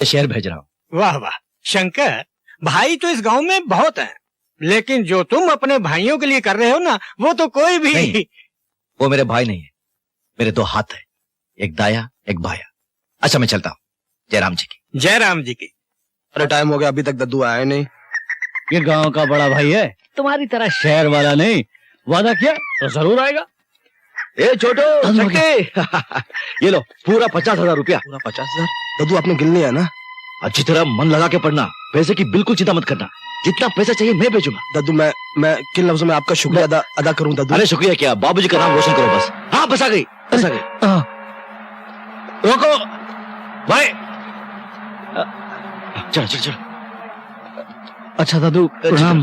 शहर भेज रहा हूँ। वाह वाह शंकर, भाई तो इस गांव में बहुत हैं, लेकिन जो तुम अपने भाइयों के लिए कर रहे हो ना, वो तो कोई भी नहीं, वो मेरे भाई नहीं है, मेरे दो हाथ है, एक दाया एक बाया। अच्छा मैं चलता हूँ। जयराम जी की। जयराम जी की। अरे टाइम हो गया, अभी तक दद्दू आया नहीं। ये गांव का बड़ा भाई है, तुम्हारी तरह शहर वाला नहीं। वादा किया तो जरूर आएगा। ए छोटो ये लो पूरा 50,000 रुपया। पूरा 50,000? दद्दू आपने गिन लिया ना? अच्छी तरह मन लगा के पढ़ना, पैसे की बिल्कुल चिंता मत करना, जितना पैसा चाहिए मैं भेजूंगा। दद्दू मैं किन लफ्जों में आपका शुक्रिया अदा करूं दद्दू? अरे शुक्रिया क्या, बाबूजी का नाम रोशन करो बस। हाँ बस आ गई, बस आ गई। रोको भाई, चलो चलो चलो। अच्छा दादू प्रणाम।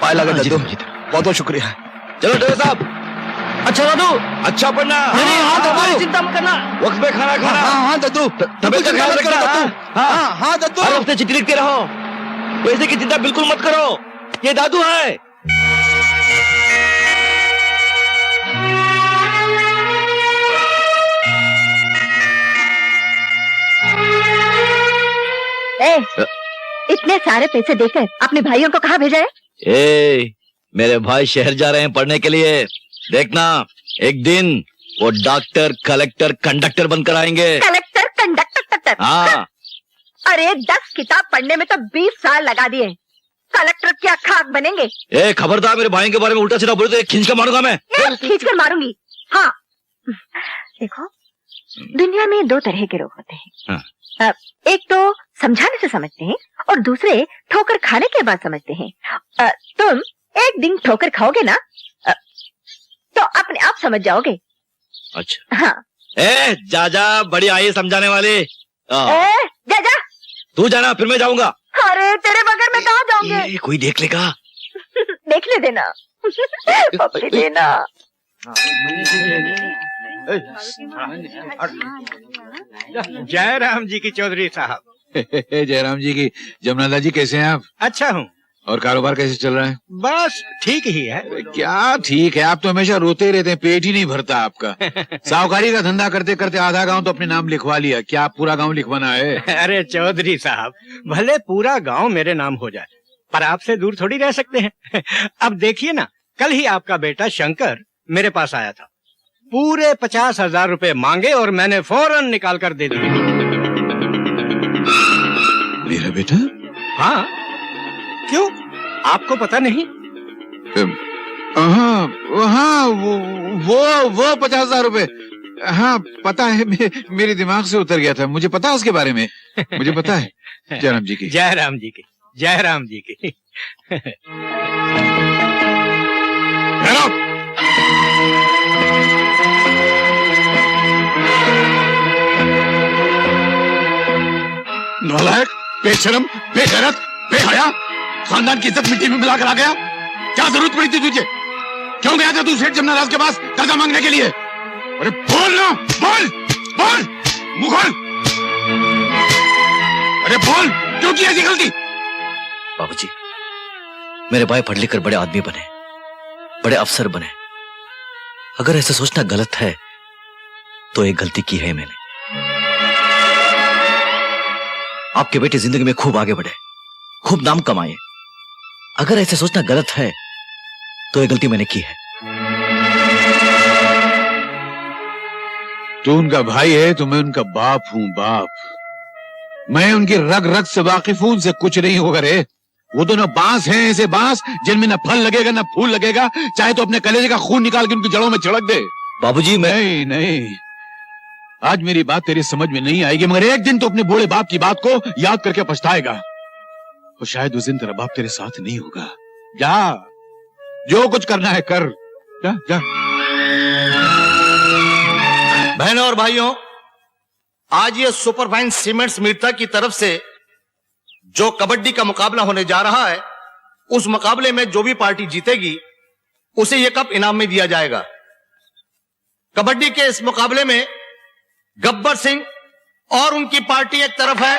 पाए लगा दद्दू, बहुत बहुत शुक्रिया। चलो डॉक्टर साहब। अच्छा दादू, अच्छा पढ़ना। हाँ चिंता मत करना, वक्त पे खाना खाना। हाँ दद्दू, तबियत का ख्याल रखना। हाँ दद्दू, हर हफ्ते चिट्ठी लिखते रहो, पैसे की चिंता बिल्कुल मत करो। ये दादू है। इतने सारे पैसे देकर अपने भाइयों को कहाँ भेजा है? मेरे भाई शहर जा रहे हैं पढ़ने के लिए। देखना एक दिन वो डॉक्टर कलेक्टर कंडक्टर बनकर आएंगे। Collector conductor? हाँ। अरे 10 किताब पढ़ने में तो 20 साल लगा दिए, कलेक्टर क्या खाक बनेंगे? खबरदार मेरे भाई के बारे में उल्टा सीधा बोले तो खींच कर मारूंगा मैं। खींच कर मारूंगी। हाँ देखो, दुनिया में 2 तरह के लोग होते हैं। हाँ। एक तो समझाने से समझते हैं और दूसरे ठोकर खाने के बाद समझते हैं। तुम एक दिन ठोकर खाओगे ना तो अपने आप समझ जाओगे। अच्छा। हाँ। जा बड़ी आई समझाने वाले। जा तू जाना, फिर मैं जाऊंगा। अरे तेरे बगैर मैं कहाँ जाऊंगी? कोई देख लेगा। देखने देना पकड़ी देना। जयराम जी की चौधरी साहब। जयराम जी की। जमनादा जी कैसे हैं आप? अच्छा हूँ। और कारोबार कैसे चल रहा है? बस ठीक ही है। क्या ठीक है, आप तो हमेशा रोते रहते हैं, पेट ही नहीं भरता आपका। साहूकारी का धंधा करते करते आधा गांव तो अपने नाम लिखवा लिया, क्या आप पूरा गांव लिखवाना है? अरे चौधरी साहब, भले पूरा गांव मेरे नाम हो जाए, पर आपसे दूर थोड़ी रह सकते हैं। अब देखिए ना, कल ही आपका बेटा शंकर मेरे पास आया था, पूरे 50,000 रुपए मांगे और मैंने फौरन निकाल कर दे दिए। मेरा बेटा? हाँ, क्यों आपको पता नहीं? हाँ वो 50,000 रुपए, हाँ पता है, मेरे दिमाग से उतर गया था, मुझे पता है उसके बारे में, मुझे पता है। जयराम जी की। जयराम जी की। जयराम जी की। नालायक, बेशरम, बेगैरत, बेहया, खानदान की इज्जत मिट्टी में मिलाकर आ गया। क्या जरूरत पड़ी थी तुझे? क्यों गया था तू सेठ जमनादास के पास कर्जा मांगने के लिए? अरे बोल ना, बोल बोल, मुंह खोल। अरे बोल, क्यों की ऐसी गलती? बाबूजी, मेरे भाई पढ़ लिख कर बड़े आदमी बने, बड़े अफसर बने। अगर ऐसा सोचना गलत है तो एक गलती की है मैंने। आपके बेटे जिंदगी में खूब आगे बढ़े, खूब नाम कमाए। अगर ऐसे सोचना गलत है तो ये गलती मैंने की है। तू उनका भाई है तो मैं उनका बाप हूँ, बाप। मैं उनकी रग रग से वाकिफ हूं, उनसे कुछ नहीं होगा रे। वो दोनों बांस हैं, ऐसे बांस जिनमें न फल लगेगा न फूल लगेगा, चाहे तो अपने कलेजे का खून निकाल के उनकी जड़ों में छिड़क दे। बाबूजी नहीं नहीं, आज मेरी बात तेरी समझ में नहीं आएगी, मगर एक दिन तो अपने बूढ़े बाप की बात को याद करके पछताएगा। और शायद उस दिन तेरा बाप तेरे साथ नहीं होगा। जा, जो कुछ करना है कर, जा जा। बहनों और भाइयों, आज ये सुपरफाइन सीमेंट्स मिर्ता की तरफ से जो कबड्डी का मुकाबला होने जा रहा है, उस मुकाबले में जो भी पार्टी जीतेगी उसे यह कप इनाम में दिया जाएगा। कबड्डी के इस मुकाबले में गब्बर सिंह और उनकी पार्टी एक तरफ है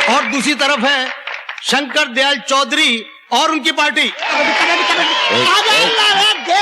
और दूसरी तरफ है शंकर दयाल चौधरी और उनकी पार्टी।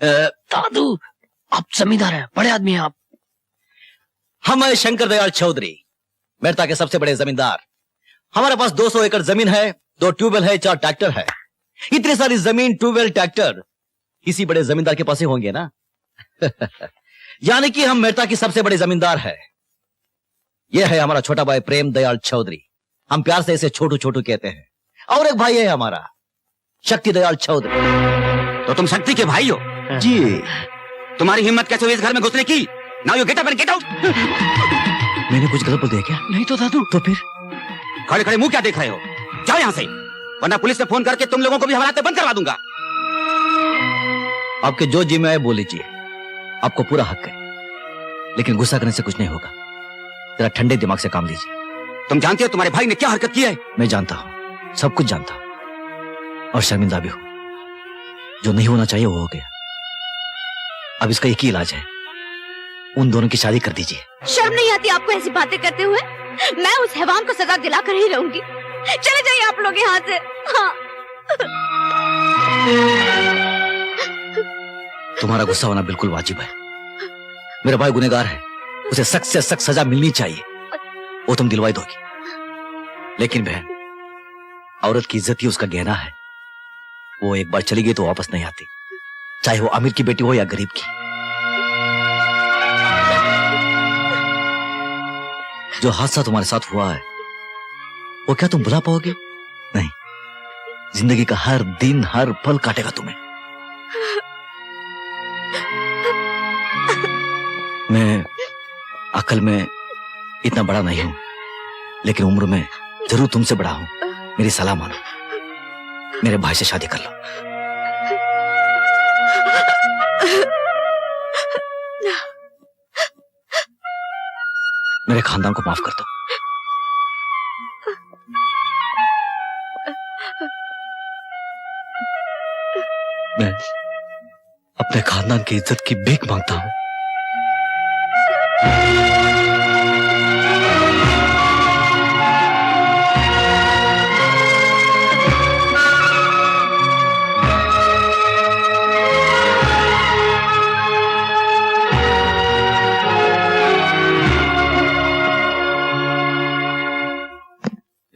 दादू, आप जमींदार हैं, बड़े आदमी हैं आप। हम हैं शंकर दयाल चौधरी, मेरता के सबसे बड़े जमींदार। हमारे पास 200 एकड़ जमीन है, 2 ट्यूबवेल है, 4 ट्रैक्टर है। इतनी सारी जमीन, ट्यूबवेल, ट्रैक्टर किसी बड़े जमींदार के पास ही होंगे ना। यानी कि हम मेरता की सबसे बड़े जमींदार है। यह है हमारा छोटा भाई प्रेम दयाल चौधरी, हम प्यार से इसे छोटू छोटू कहते हैं। और एक भाई है हमारा शक्ति दयाल चौधरी। तो तुम शक्ति के भाई हो? जी। तुम्हारी हिम्मत कैसे हुई इस घर में घुसने की? Now you get up and get out. मैंने कुछ गलत बोल दिया क्या? नहीं तो दादू। तो फिर खड़े खड़े मुंह क्या देख रहे हो? जाओ यहाँ से, वरना पुलिस में फोन करके तुम लोगों को भी हवालात बंद करवा दूंगा। आपके जो जी में आए बोल लीजिए, आपको पूरा हक है, लेकिन गुस्सा करने से कुछ नहीं होगा। जरा ठंडे दिमाग से काम लीजिए। तुम जानते हो तुम्हारे भाई ने क्या हरकत की है? मैं जानता हूं, सब कुछ जानता हूं, और शर्मिंदा भी हूं। जो नहीं होना चाहिए वो हो गया। अब इसका एक ही इलाज है, उन दोनों की शादी कर दीजिए। शर्म नहीं आती आपको ऐसी बातें करते हुए? मैं उस हैवान को सजा दिलाकर ही रहूंगी। चले जाइए आप लोग यहाँ से। हाँ। तुम्हारा गुस्सा होना बिल्कुल वाजिब है। मेरा भाई गुनहगार है, उसे सख्त से सख्त सजा मिलनी चाहिए, वो तुम दिलवाई दोगी। लेकिन बहन, औरत की इज्जत ही उसका गहना है। वो एक बार चली गई तो वापस नहीं आती, चाहे वो अमीर की बेटी हो या गरीब की। जो हादसा तुम्हारे साथ हुआ है वो क्या तुम भुला पाओगे? नहीं, जिंदगी का हर दिन हर पल काटेगा तुम्हें। मैं अकल में इतना बड़ा नहीं हूं, लेकिन उम्र में जरूर तुमसे बड़ा हूं। मेरी सलाह मानो, मेरे भाई से शादी कर लो। मेरे खानदान को माफ कर दो। मैं अपने खानदान की इज्जत की भीख मांगता हूं।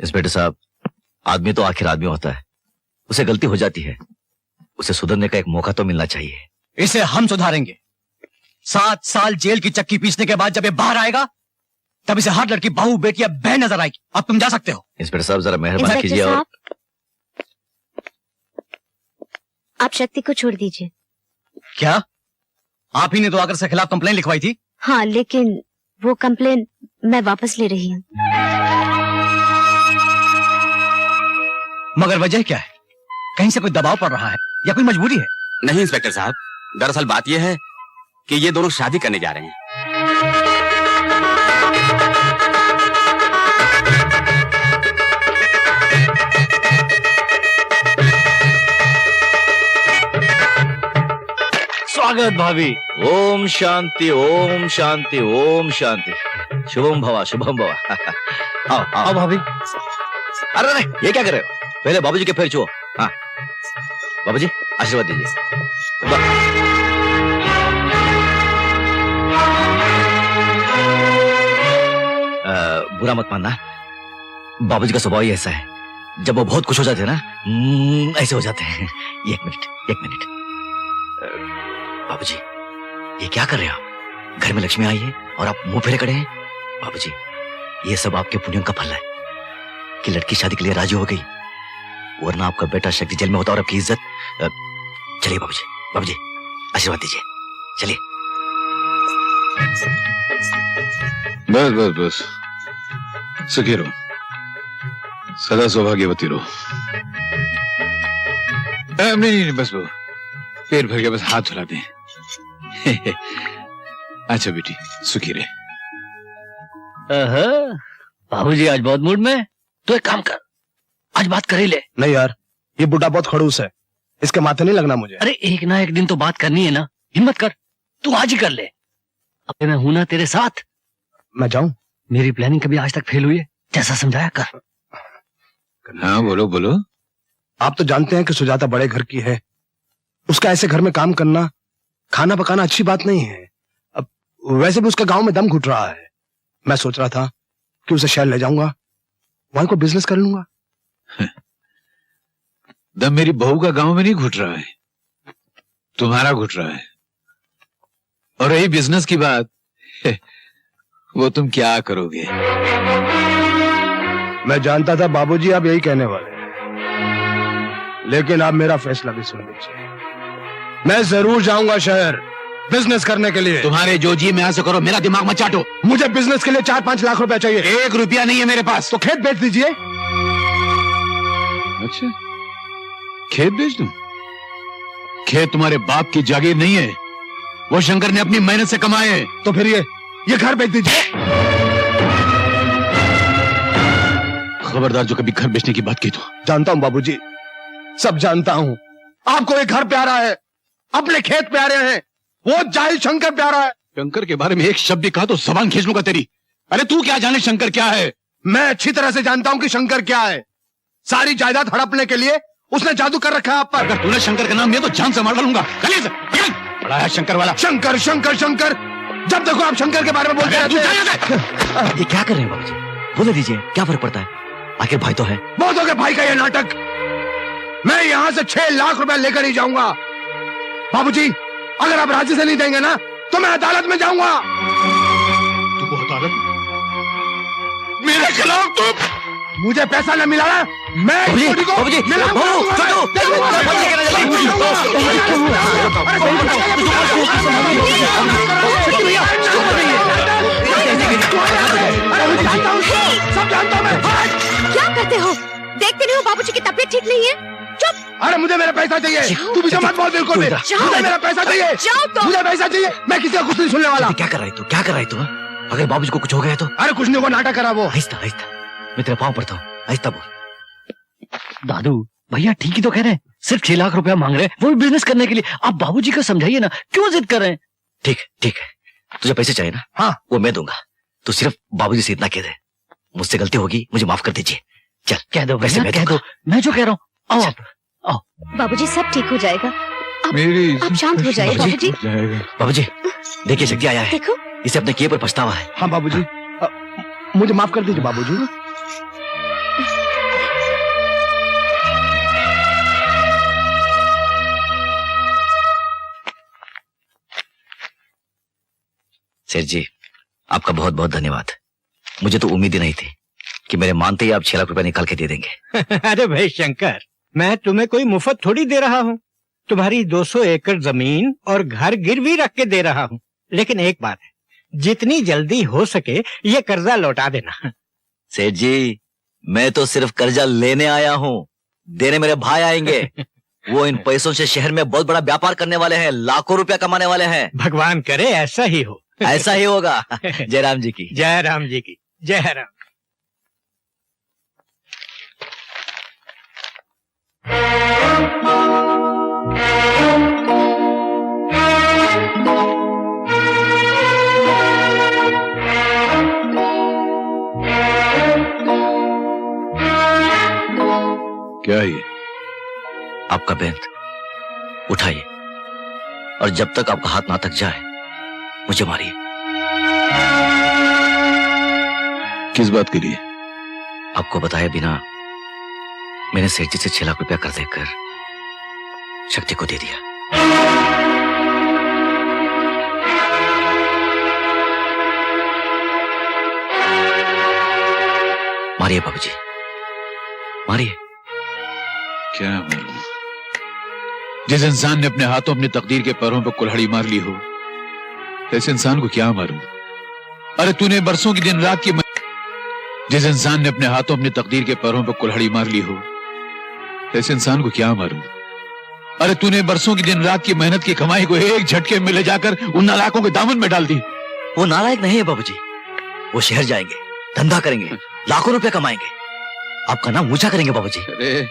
इंस्पेक्टर साहब, आदमी तो आखिर आदमी होता है, उसे गलती हो जाती है, उसे सुधरने का एक मौका तो मिलना चाहिए। इसे हम सुधारेंगे। 7 साल जेल की चक्की पीसने के बाद जब ये बाहर आएगा, तब इसे हर लड़की बहू बेटी या बहन नजर आएगी। अब तुम जा सकते हो। इंस्पेक्टर साहब, जरा मेहरबानी कीजिए। और आप शक्ति को छोड़ दीजिए। क्या? आप ही ने तो आकर से खिलाफ कंप्लेन लिखवाई थी। हाँ, लेकिन वो कंप्लेन मैं वापस ले रही हूँ। मगर वजह क्या है? कहीं से कोई दबाव पड़ रहा है या कोई मजबूरी है? नहीं इंस्पेक्टर साहब, दरअसल बात यह है कि ये दोनों शादी करने जा रहे हैं। स्वागत भाभी। ओम शांति, ओम शांति, ओम शांति। शुभम भवा, शुभम भवा। आओ आओ भाभी। अरे नहीं, ये क्या कर रहे हो? पहले बाबूजी के पैर छुओ। हाँ बाबूजी, आशीर्वाद दीजिए। बुरा मत मानना, बाबूजी का स्वभाव ही ऐसा है। जब वो बहुत खुश हो जाते हैं ना, ऐसे हो जाते हैं। एक मिनट, एक मिनट। बाबूजी, ये क्या कर रहे हो? घर में लक्ष्मी आई है और आप मुंह फेरे खड़े हैं। बाबूजी, ये सब आपके पुण्यों का फल है कि लड़की शादी के लिए राजी हो गई, वरना आपका बेटा शक्ति जेल में होता और आपकी इज्जत। चलिए बाबूजी, बाबूजी आशीर्वाद दीजिए, चलिए। बस बस बस, सुखी रहो, सदा सौभाग्यवती रहो। नहीं, बस वो पेट भर के बस हाथ धुला दें। अच्छा बेटी, सुखी रहे। बाबूजी आज बहुत मूड में। तो एक काम कर, आज बात कर ही ले। नहीं यार, ये बुढ़ा बहुत खड़ूस है, इसके माथे नहीं लगना मुझे। अरे एक ना एक दिन तो बात करनी है ना, हिम्मत कर, तू आज ही कर ले। अब मैं हूं ना तेरे साथ। मैं जाऊं? मेरी प्लानिंग कभी आज तक फेल हुई है? जैसा समझाया कर। हाँ बोलो बोलो। आप तो जानते हैं कि सुजाता बड़े घर की है, उसका ऐसे घर में काम करना खाना पकाना अच्छी बात नहीं है। अब वैसे भी उसका गांव में दम घुट रहा है। मैं सोच रहा था कि उसे शहर ले जाऊंगा, वहां को बिजनेस कर लूंगा। दम मेरी बहू का गांव में नहीं घुट रहा है, तुम्हारा घुट रहा है। और रही बिजनेस की बात, वो तुम क्या करोगे? मैं जानता था बाबूजी आप यही कहने वाले हैं, लेकिन आप मेरा फैसला भी सुन लीजिए। मैं जरूर जाऊंगा शहर बिजनेस करने के लिए। तुम्हारे जो जी में ऐसे करो, मेरा दिमाग मत चाटो। मुझे बिजनेस के लिए 4-5 लाख रुपए चाहिए। 1 रुपया नहीं है मेरे पास। तो खेत बेच दीजिए। अच्छा, खेत बेच दूं? खेत तुम्हारे बाप की जागीर नहीं है, वो शंकर ने अपनी मेहनत से कमाए हैं। तो फिर ये घर बेच दीजिए। खबरदार जो कभी घर बेचने की बात की तो। जानता हूं बाबूजी, सब जानता हूं। आपको एक घर प्यारा है, अपने खेत प्यारे हैं, वो जाहिल शंकर प्यारा है। शंकर के बारे में एक शब्द भी कहा तो जबान खींच लूंगा तेरी। अरे तू क्या जाने शंकर क्या है? मैं अच्छी तरह से जानता हूं कि शंकर क्या है। सारी जायदाद हड़पने के लिए उसने जादू कर रखा है आप पर। अगर तूने शंकर का नाम लिया तो जान से मार डालूंगा। बड़ा है शंकर वाला। शंकर शंकर शंकर, जब देखो आप शंकर के बारे में बोलते रहते हैं। ये क्या कर रहे हैं बाबूजी? बोले दीजिए, क्या फर्क पड़ता है? आखिर भाई तो है। बहुत हो गया भाई का ये नाटक। मैं यहाँ से 6 लाख रुपए लेकर ही जाऊंगा। बाबूजी, अगर आप राजी से नहीं देंगे ना तो मैं अदालत में जाऊंगा। तू अदालत मेरे खिलाफ? तो मुझे पैसा न मिला ना, मैं छोटी को सब जानता हूं मैं। क्या करते हो? देखते नहीं हो बाबूजी की तबीयत ठीक नहीं है? चुप। अरे मुझे मेरा पैसा चाहिए। तू मुझे मत बोल बिल्कुल भी। मुझे मेरा पैसा चाहिए। जाओ तो। मुझे पैसा चाहिए। मैं किसी का कुछ नहीं सुनने वाला। क्या कर रहा है तू? क्या कर रहा है तू? अगर बाबूजी को कुछ हो गया तो? अरे कुछ नहीं हुआ, नाटक करा वो। आहिस्ता आहिस्ता, मैं तेरे पाँव पड़ता हूँ, आहिस्ता बोल। दादू भैया ठीक ही तो कह रहे हैं, सिर्फ 6 लाख रुपया मांग रहे हैं, वो भी बिजनेस करने के लिए। आप बाबूजी को समझाइए ना, क्यों जिद कर रहे हैं? ठीक है, तुझे पैसे चाहिए ना? हाँ, वो मैं दूंगा। तू सिर्फ बाबूजी से इतना कह दे, मुझसे गलती होगी, मुझे माफ कर दीजिए। चल कह दो वैसे भैया, कह दो। मैं जो कह रहा हूँ, आओ आप आओ। बाबूजी सब ठीक हो जाएगा। मेरी आप शांत हो जाइए बाबूजी। बाबूजी देखिए, शक्ति आया है। देखो, इसे अपने किए पर पछतावा है। हाँ बाबूजी, मुझे माफ कर दीजिए बाबूजी। सेठ जी, आपका बहुत बहुत धन्यवाद। मुझे तो उम्मीद ही नहीं थी कि मेरे मानते ही आप 6 लाख रुपए निकाल के दे देंगे। अरे भाई शंकर, मैं तुम्हें कोई मुफ्त थोड़ी दे रहा हूँ। तुम्हारी 200 एकड़ जमीन और घर गिरवी रख के दे रहा हूँ। लेकिन एक बात है, जितनी जल्दी हो सके ये कर्जा लौटा देना। सेठ जी, मैं तो सिर्फ कर्जा लेने आया हूँ, देने मेरे भाई आएंगे। वो इन पैसों से शहर में बहुत बड़ा व्यापार करने वाले हैं, लाखों रुपया कमाने वाले हैं। भगवान करे ऐसा ही हो। ऐसा ही होगा। जय राम जी की। जय राम जी की। जय राम। क्या है ये? आपका बेंत उठाइए, और जब तक आपका हाथ ना तक जाए मुझे मारिए। किस बात के लिए? आपको बताए बिना मैंने सेठ जी से 6 लाख रुपया कर्ज देकर शक्ति को दे दिया। मारिए बाबूजी, मारिए। क्या मारूं? जिस इंसान ने अपने हाथों अपनी तकदीर के पैरों पर कुल्हाड़ी मार ली हो, ऐसे इंसान को क्या मारूं? अरे तूने बरसों की दिन रात की जिस इंसान ने अपने हाथों अपनी तकदीर के पैरों पर कुल्हाड़ी मार ली हो, ऐसे इंसान को क्या मारूं? अरे तूने बरसों की दिन रात की मेहनत की कमाई को एक झटके में ले जाकर उन नालायकों के दामन में डाल दी। वो नालायक नहीं है बाबूजी, वो शहर जाएंगे, धंधा करेंगे, लाखों रुपया कमाएंगे, आपका नाम ऊंचा करेंगे बाबूजी। अरे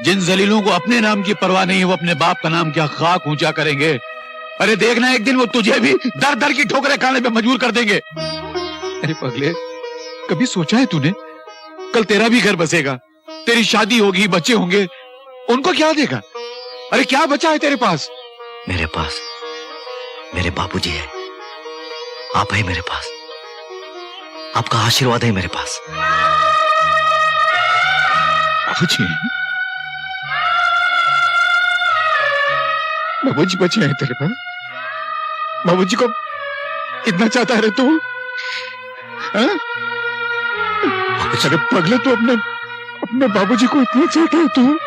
जिन जलीलों को अपने नाम की परवाह नहीं है, वो अपने बाप का नाम क्या खाक ऊंचा करेंगे। अरे देखना, एक दिन वो तुझे भी दर दर की ठोकरें खाने पे मजबूर कर देंगे। अरे पगले, कभी सोचा है तूने, कल तेरा भी घर बसेगा, तेरी शादी होगी, बच्चे होंगे, उनको क्या देगा? अरे क्या बचा है तेरे पास? मेरे पास मेरे बाबूजी है, आप है मेरे पास, आपका आशीर्वाद है मेरे पास। बाबूजी, बाबूजी बचे हैं तेरे पास? बाबूजी को इतना चाहता है रे तू? हाँ? अरे पगले, तू अपने बाबूजी को इतना चाहता है तू?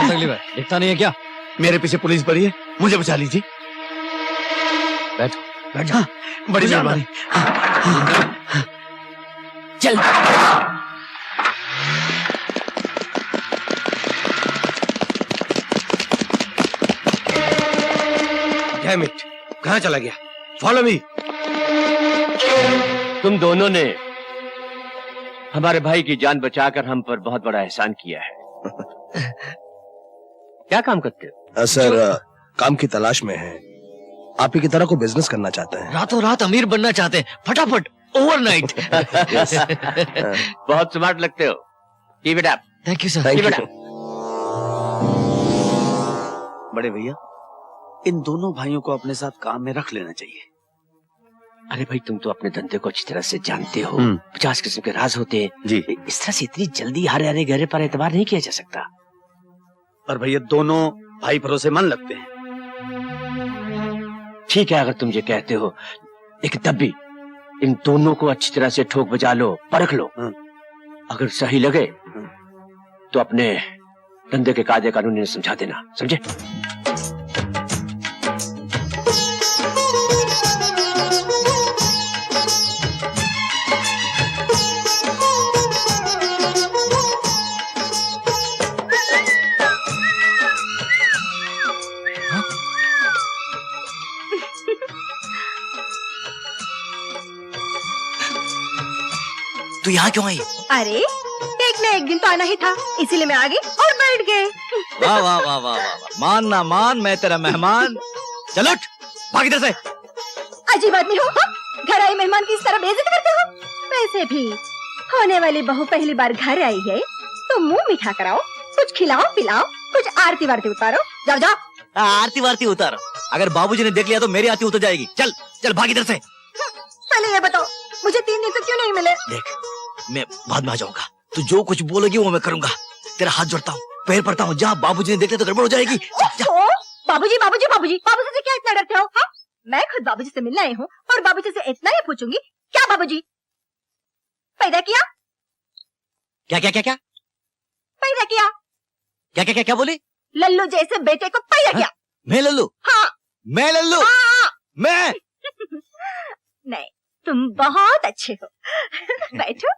तकलीफ है, दिखता नहीं है क्या? मेरे पीछे पुलिस पड़ी है, मुझे बचा लीजिए। बैठो। बैठ जा। बड़ी मेहरबानी। चल। डैम इट, कहाँ चला गया? Follow me. तुम दोनों ने हमारे भाई की जान बचाकर हम पर बहुत बड़ा एहसान किया है। क्या काम करते हो? सर, काम की तलाश में है। आप ही की तरह को बिजनेस करना चाहते हैं। रातों रात अमीर बनना चाहते हैं, फटाफट, ओवरनाइट। बहुत स्मार्ट लगते हो। Keep it up. Thank you sir. Thank you. बड़े भैया, इन दोनों भाइयों को अपने साथ काम में रख लेना चाहिए। अरे भाई, तुम तो अपने धंधे को अच्छी तरह से जानते हो। 50 किस्म के राज होते हैं जी। इस तरह से इतनी जल्दी हारे हारे गहरे पर एतबार नहीं किया जा सकता। पर भैया, दोनों भाई भरोसेमंद लगते हैं। ठीक है अगर तुम ये कहते हो, लेकिन तब भी इन दोनों को अच्छी तरह से ठोक बजा लो, परख लो। अगर सही लगे तो अपने धंधे के कायदे कानून इन्हें समझा देना, समझे? तू यहाँ क्यों आई? अरे एक न एक दिन तो आना ही था, इसीलिए मैं आ गई और बैठ गए। वाह वाह वाह वाह वाह, मान ना मान, मैं तेरा मेहमान। चलो उठ, भाग इधर से। अजीब आदमी हो, हाँ? घर आई मेहमान की इस तरह बेइज्जती करते हो। वैसे भी होने वाली बहू पहली बार घर आई है तो मुंह मीठा कराओ, कुछ खिलाओ पिलाओ, कुछ आरती वारती उतारो। जाओ जाओ। आरती वारती उतारो? अगर बाबूजी ने देख लिया तो मेरी आरती उतर जाएगी। चल चल, भाग इधर से। पहले ये बताओ, मुझे 3 दिन से क्यों नहीं मिले? देख, मैं बाद में आ जाऊंगा, तू जो कुछ बोलेगी वो मैं करूंगा। तेरा हाथ जोड़ता हूँ, पैर पड़ता हूँ, जहाँ बाबूजी ने देख लिया तो गड़बड़ हो जाएगी। बाबूजी बाबूजी बाबूजी, बाबूजी से क्या इतना डरते हो? हाँ? मैं खुद बाबूजी से मिलने आई हूँ और बाबूजी से इतना ही पूछूंगी, क्या बाबूजी पैदा किया? क्या क्या क्या क्या पैदा किया? क्या क्या क्या क्या बोली? लल्लू जैसे बेटे को पैदा किया। मैं लल्लू? हाँ। मैं लल्लू? हाँ। मैं? नहीं, तुम बहुत अच्छे हो। बैठो।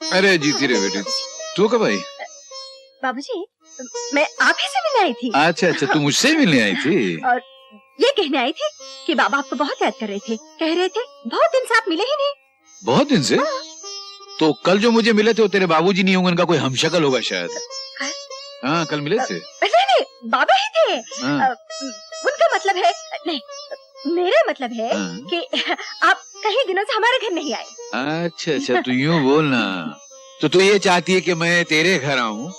अरे जीती रे बेटे, तू कब आई? बाबूजी, मैं आप ही से मिलने आई थी। अच्छा अच्छा, तू मुझसे मिलने आई थी? और ये कहने आई थी कि बाबा आपको बहुत याद कर रहे थे। कह रहे थे बहुत दिन से आप मिले ही नहीं। बहुत दिन से? तो कल जो मुझे मिले थे वो तेरे बाबूजी नहीं होंगे, उनका कोई हमशक्ल होगा शायद। हाँ, कल मिले थे। नहीं, बाबा ही थे। हाँ। उनका मतलब है, नहीं, मेरा मतलब है कि आप कई दिनों से हमारे घर नहीं आए। अच्छा अच्छा, तू यूं बोलना। तो तू ये चाहती है कि मैं तेरे घर आऊं?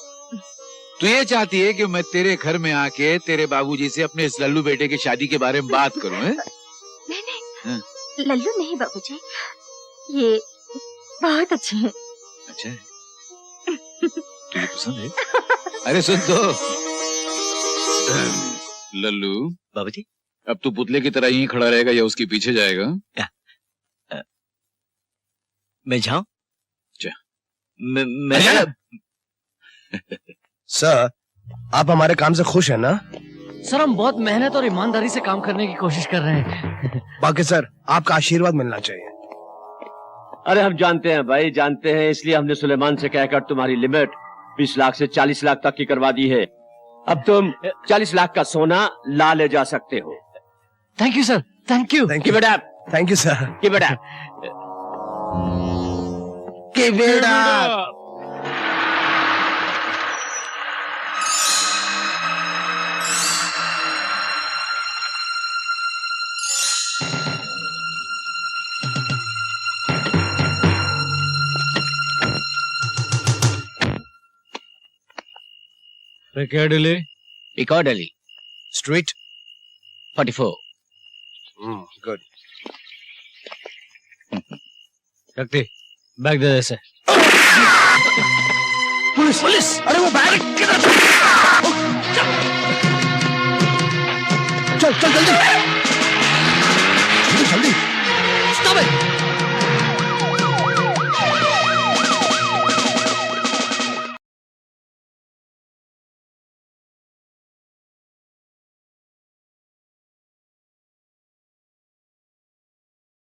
तू ये चाहती है कि मैं तेरे घर में आके तेरे बाबूजी से अपने इस लल्लू बेटे की शादी के बारे में बात करूं? नहीं, लल्लू नहीं बाबूजी, ये बहुत अच्छे हैं। अच्छा है, तुझे पसंद है? अरे सुन तो लल्लू, बाबूजी, अब तू पुतले की तरह यहीं खड़ा रहेगा या उसके पीछे जाएगा? मैं जाऊं? मैं सर, आप हमारे काम से खुश हैं ना? सर, हम बहुत मेहनत और ईमानदारी से काम करने की कोशिश कर रहे हैं। बाकी सर, आपका आशीर्वाद मिलना चाहिए। अरे हम जानते हैं भाई, जानते हैं, इसलिए हमने सुलेमान से कहकर तुम्हारी लिमिट 20 लाख से 40 लाख तक की करवा दी है। अब तुम 40 लाख का सोना ला ले जा सकते हो। Thank you sir, thank you thank Keep you it up. Thank you sir Keep it up. Keep it up. Piccadilly, Piccadilly. Street. 44. Good. शक्ति बैग दे दे इसे। पुलिस पुलिस अरे वो बैग किधर चल चल जल्दी जल्दी